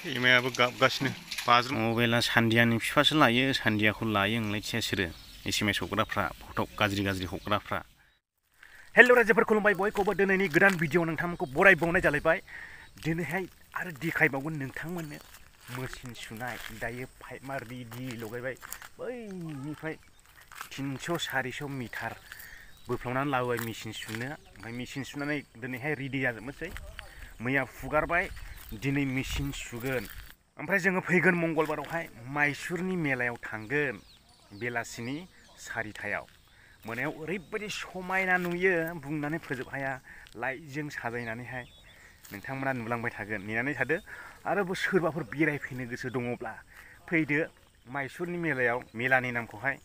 सैमायाबो गाबगासिनो बाज्रुम मबाइला सान्दियानि बिफासो लायो सान्दियाखौ लायो नोंलाय सोरो एसएमएस हरग्राफ्रा फट' गाज्रि हरग्राफ्रा हेल' रायजोफोर खुलुमबाय बयखौबो दिनैनि गोदान भिडिअ नोंथांमोनखौ बरायबावनाय जालायबाय दिनैहाय आरो देखायबावगोन नोंथांमोननो मेसिन सुनाय दायो पाइपआ रेडि लगायबाय बैनिफ्राय 300 400 मिटार बोफ्लावनानै लाबोबाय मेसिन सुनो ओमफ्राय मेसिन सुनानै दिनैहाय रेडि जाजोबनोसै मैया फुगारबाय दिनै मेसिन सुगोन ओमफ्राय जोङो फैगोन मंगलबारावहाय माइसुरनि मेलायाव थांगोन बेलासिनि 4टायाव मोनायाव ओरैबायदि समायना नुयो बुंनानै फोजोब हाया लाइटजों साजायनानैहाय नोंथांमोना नुलांबाय थागोन नेनानै थादो आरो सोरबाफोर बेरायफैनो गोसो दङब्ला फैदो माइसुरनि मेलायाव मेलानि नामखौहाय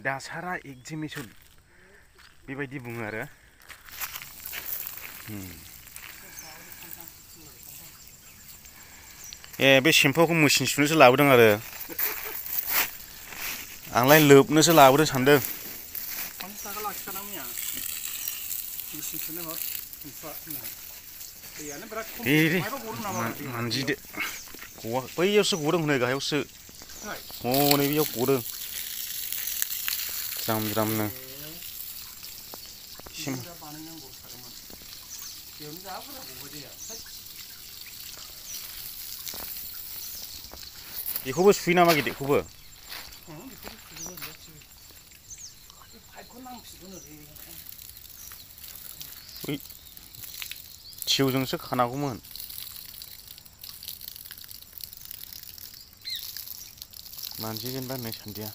दासारा एगजिबिसन बेबायदि बुङो आरो बे सेम्पुखौ मेसिन सुनोसो लाबोदों आरो आंलाय लोबनोसो लाबोदों सानदों मानजिदो गवा बैयावसो गदों हनै गाहायावसो हनै बेयाव गदों ज्राम ज्रामनो बेखौबो सुयो नामा गिदिरखौबो थिवजोंसो खानांगौमोन मानजिगोनबा नै सान्दिया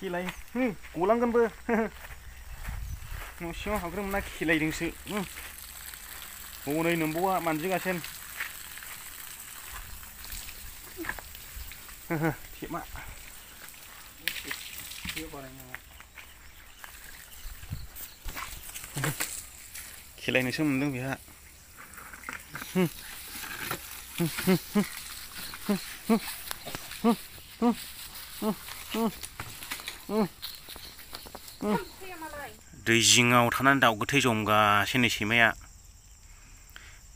खिलाय गलांगोनबो न' सिङाव हाबग्रो मोना खिलायदोंसो हनै नोंबावा मानजिगासिनो थेमा खिलायनोसो मोनदों बेहा दै जिङाव थानानै दाउ गोथै जमगासिनो सैमाया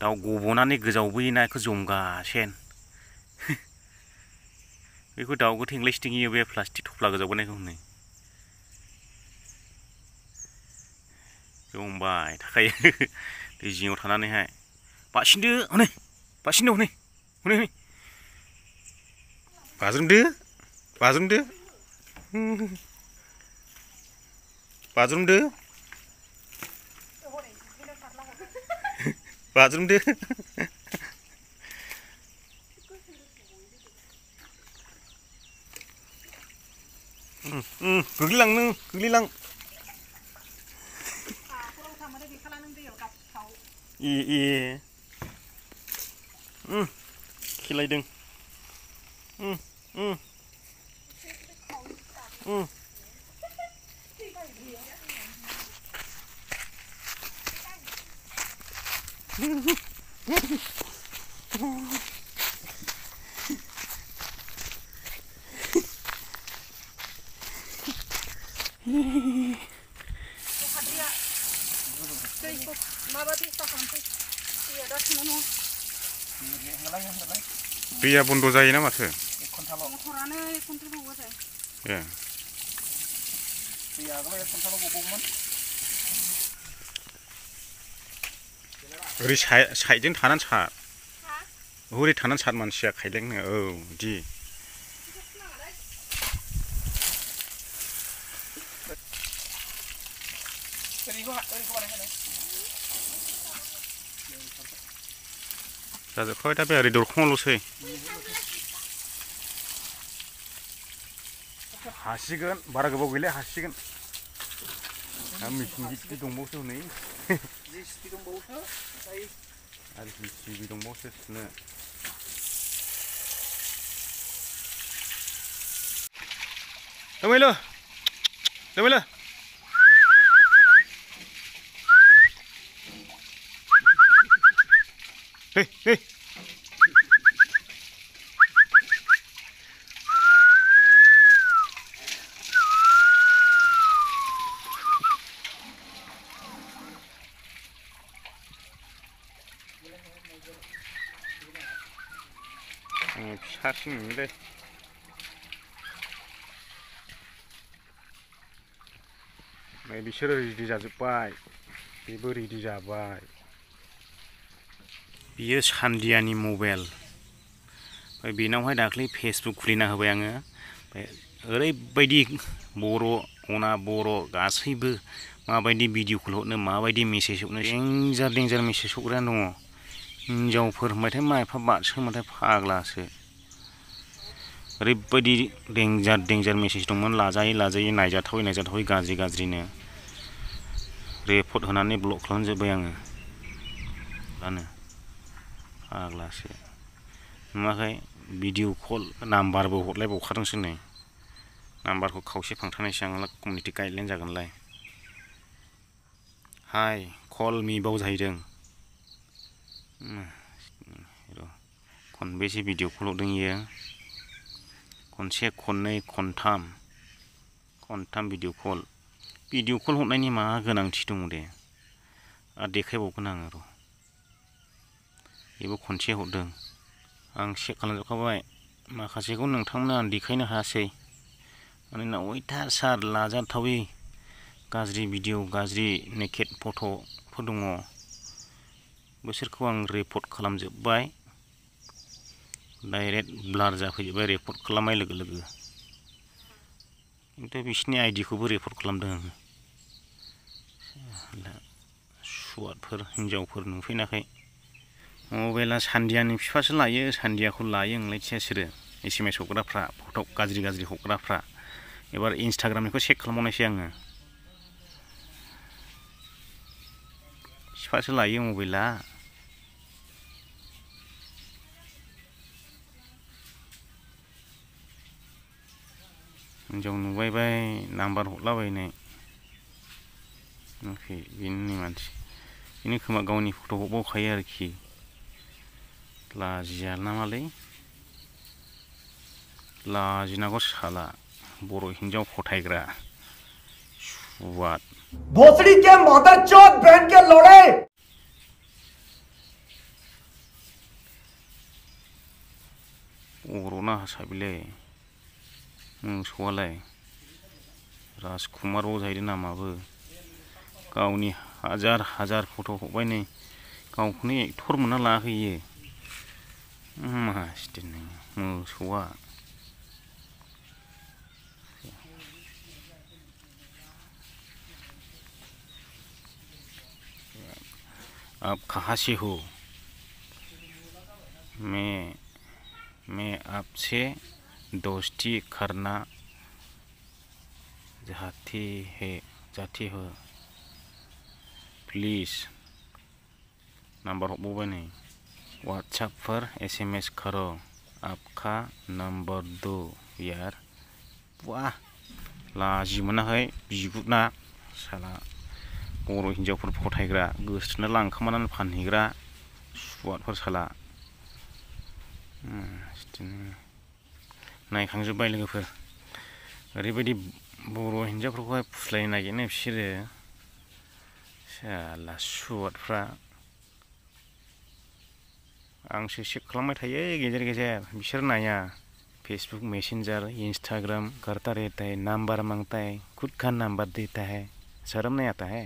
दाउ गबोनानै गोजावबोयोना बेखौ जमगासिनो बेखौ दाउ गोथै इंलिस थिङियो बे प्लास्टिक थफ्ला गोजावबोनायखौ होनो जमबाय थाखायो दै जिङाव थानानैहाय बासिनदो हनै बासिनदो हनै हनै हनै बाज्रुमदो बाज्रुमदो बाज्रुमदो बाज्रुमदो गोग्लैलां नों गोग्लैलां खिलायदों दैया बन्द जायोना माथो ओरै साइडजों थानानै सार हरै थानानै सार मानसिया खायलेंनो औ बिदि जाजोबखाबाय दा बे ओरै दरखंआवल'सै हासिगोन बारा गोबाव गैला हासिगोन दा मेचिन गिदिर दंबावोसो हनै आरो जिसिबि दंबावोसो सुनो दोमैलु दोमैलु hey hey फिसासिन नुयोलै बिसोरो रेडि जाजोब्बाय बेबो रेडि जाबाय बियो सान्दियानि मबाइल ओमफ्राय बेनावहाय दाख्लै फेसबुक खुलिना होबाय आङो ओमफ्राय ओरैबायदि बर' अना बर' गासैबो माबायदि भिडिअ कल हरनो माबायदि मेसेज हरनो डेन्जार मेसेज हरग्रायानो दङ हिनजावफोर होनबाथाय मा एफा बारसो होनबाथाय फाग्लासो ओरैबायदि डेन्जार मेसेज दंमोन लाजायै नायजाथावै गाज्रिनो रिपर्ट होनानै ब्लक खालामजोब्बाय आङो दानो फाग्लासो नुवाखै भिडिअ कल नाम्बारबो हरलायबावखादोंसो नै नाम्बारखौ खावसे फांथारनायसो आंला कमिउनिटि गाइडलाइन जागोनलाय हाय कल मी बाव जाहैदों खनबेसे भिडिअ कल हरदों इयो खनसे खननै खनथाम भिडिअ कल हरनायनि मा गोनांथि दङ दे आरो देखायबावगोन आङो र' बेबो खनसे हरदों आं चेक खालामजोबखाबाय माखासेखौ नोंथांमोना आं देखायनो हायासै मानोना अयथासार लाजाथावै गाज्रि भिडिअ गाज्रि नेकेड फट'फोर दङ बिसोरखौ आं रिपर्ट खालामजोब्बाय डाइरेक्ट ब्लार जाफैजोब्बाय रिपर्ट खालामनाय लोगो लोगो खिन्थु बिसिनि आइडिखौबो रिपर्ट खालामदों आङो सुवादफोर हिनजावफोर नुफैनायखाय मबाइला सान्दियानि बिफासो लायो सान्दियाखौ लायो नोंलायथिया सोरो SMS हरग्राफ्रा फट' गाज्रि हरग्राफ्रा एबार इन्सटाग्रामनिखौ चेक खालामबावनायसै आङो बिफासो लायो मबाइला हिनजाव नुबाय नाम्बार हरलाबायनाय बेनि मानसि बेनि खोमा गावनि फट' हरबावखायो आरोखि लाजिया नामालै लाजिनांगौ साला बर' हिनजाव फथायग्रा सुवाद भोसड़ी के मदरचोद बहन के लोड़े बर'ना हासाबिले मोसौआलाय राजकुमार बाव जाहैदों नामाबो गावनि हाजार फट' हरबाय नै गावखौनो एक्टर मोनना लाहैयो मासि मोसौआ आप कहाँ से हो मैं आपसे दोस्ती करना चाहती हो प्लीज़ नंबर हरबावबाय नै व्हाट्सएप पर SMS करो आपका नंबर दो यार वाह लाजि मोनाखै बिगुरना साला बर' हिनजावफोर फथायग्रा गोसोथोना लांखोमानानै फानहैग्रा सुवादफोर साला नायखांजोब्बाय लोगोफोर ओरैबायदि बर' हिनजावफोरखौहाय फुस्लायनो नागिरनो बिसोरो साला सुवादफ्रा आंसो चेक खालामबाय थायो गेजेर बिसोर नाया फेसबुक मैसेंजर इंस्टाग्राम करता रहता है नंबर मांगता है खुद का नंबर देता है शर्म नहीं आता है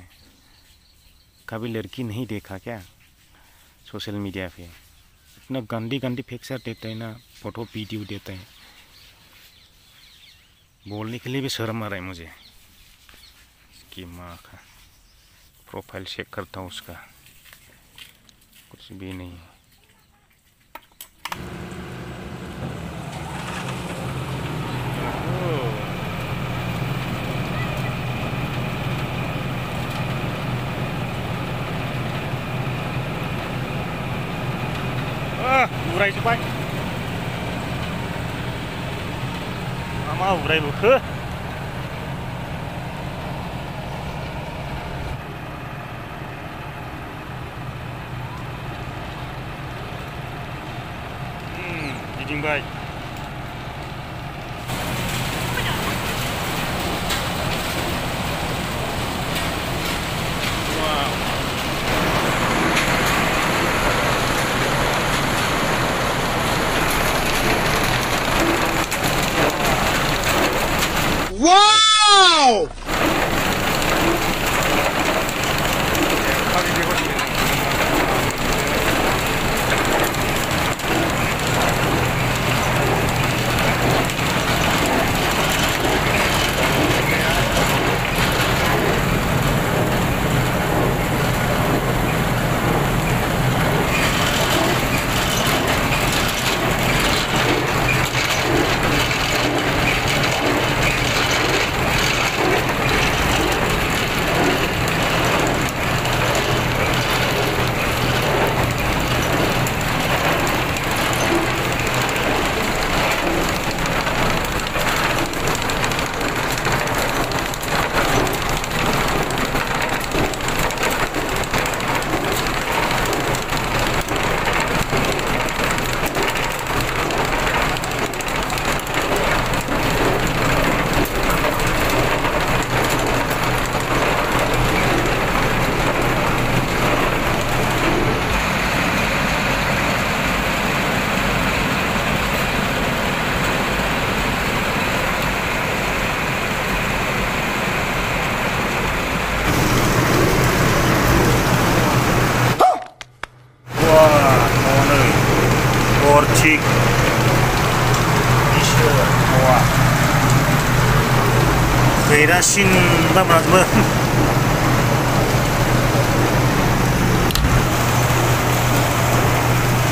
कभी लड़की नहीं देखा क्या सोशल मीडिया पे इतना गंदी पिक्चर देते हैं ना फोटो वीडियो देते हैं बोलने के लिए भी शर्म आ रहा है मुझे कि माँ का प्रोफाइल चेक करता हूँ उसका कुछ भी नहीं है उरायजोब्बाय मा उरायबोखो गिदिंबाय मटर थिक इसोर खैरासिन बा मोनाजोबो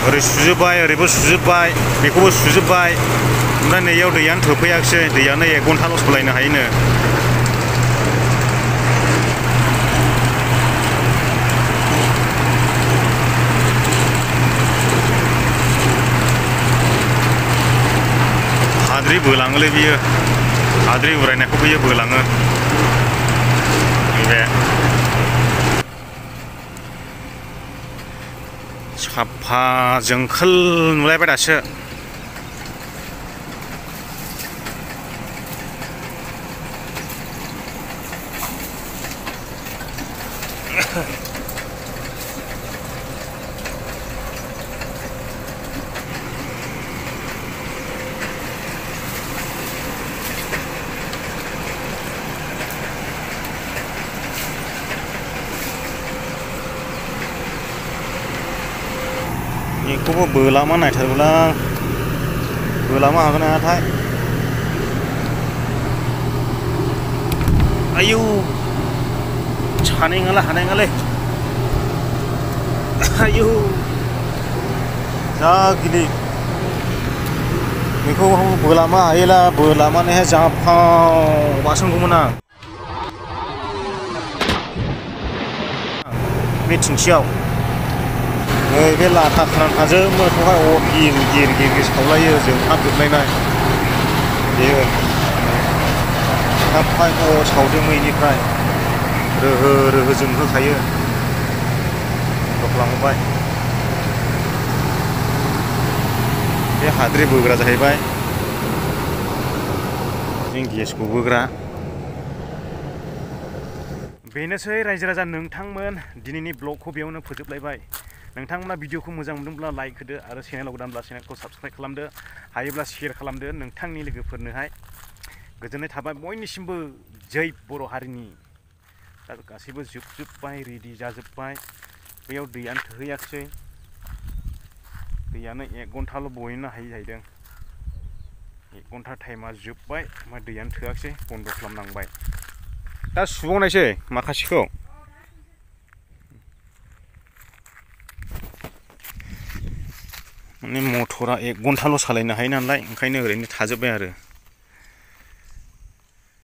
ओरै सुजोब्बाय ओरैबो सुजोब्बाय बेखौबो सुजोब्बाय ओमफ्राय नैयाव दैयानो थोफैयाखिसै दैयानो 1 घन्टाल' सलायनो हायोनो हाद्रि बोलाङोलै बियो हाद्रि उरायनायखौ बियो बोलाङो बे साफा जोंखोल नुलायबाय दासो बेखौबो बोलामा नायथारगौलां बोलामा हागोन ना हायाथाय आयौ हानाय नङालै आयौ जा गिलिर बेखौ बोलामा हायोला बोलामानैहाय जाफाव बासनगौमोन आं बे थिंखियाव बे लाथा खानानैखाजोबोखौहाय गिर सावलायो जोंहाबजोबलायनाय बेयो थाबहाय सावदोंमैनिफ्राय रोहो जोंहोखायो दख्लांबाय बे हाद्रि बोग्रा जाहैबाय जों गेसखौ बोग्रा बेनोसै रायजो राजा नोंथांमोन दिनैनि ब्लगखौ बेयावनो फोजोबलायबाय नोंथांमोना भिडिअखौ मोजां मोनदोंब्ला लाइक होदो आरो चेनेलाव गोदानब्ला चेनेलखौ साबस्क्राइब खालामदो हायोब्ला शेयार खालामदो नोंथांनि लोगोफोरनोहाय गोजोननाय थाबाय बयनिसिमबो जै बर' हारिनि दा गासैबो जोबजोब्बाय रेडि जाजोब्बाय बेयाव दैयानो थोहैयाखिसै दैयानो 1 घन्टाल' बहैनो हायो जाहैदों 1 घन्टा टाइमा जोब्बाय ओमफ्राय दैयानो थोआखिसै बन्द' खालामनांबाय दा सुबावनायसै माखासेखौ माने मटरा 1 घन्टाल' सालायनो हायो नालाय ओंखायनो ओरैनो थाजोब्बाय आरो